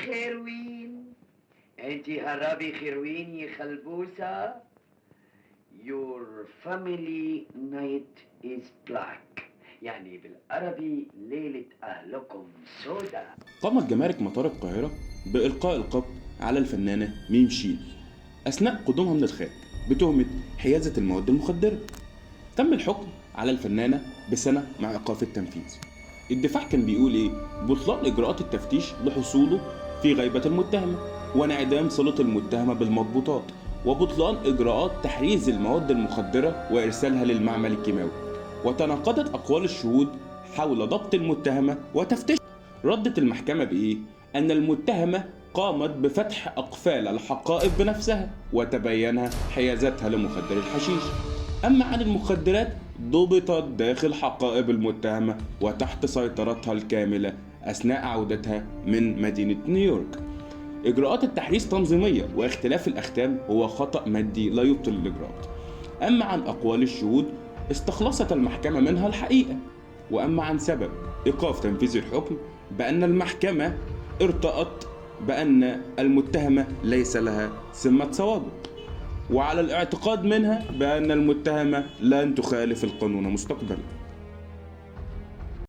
خيروين. انت هربي خيروين يا خلبوسة. Your family night is black. يعني بالعربي ليلة أهلكم سودا. قامت جمارك مطار القاهرة بإلقاء القبض على الفنانة ميم شيل أثناء قدومها من الخارج بتهمة حيازة المواد المخدرة. تم الحكم على الفنانة بسنة مع إيقاف التنفيذ. الدفاع كان بيقول إيه؟ بطلان إجراءات التفتيش لحصوله في غيبة المتهمة وانعدام صلة المتهمة بالمضبوطات وبطلان إجراءات تحريز المواد المخدرة وإرسالها للمعمل الكيماوي. وتناقضت أقوال الشهود حول ضبط المتهمة وتفتيش. ردت المحكمة بإيه؟ أن المتهمة قامت بفتح أقفال الحقائب بنفسها وتبين حيازتها لمخدر الحشيش. أما عن المخدرات ضبطت داخل حقائب المتهمة وتحت سيطرتها الكاملة أثناء عودتها من مدينة نيويورك. إجراءات التحريز تنظيمية واختلاف الأختام هو خطأ مادي لا يبطل الإجراءات. أما عن أقوال الشهود استخلصت المحكمة منها الحقيقة. وأما عن سبب إيقاف تنفيذ الحكم بأن المحكمة ارتأت بأن المتهمة ليس لها سمة سوابق، وعلى الاعتقاد منها بأن المتهمة لن تخالف القانون مستقبلا.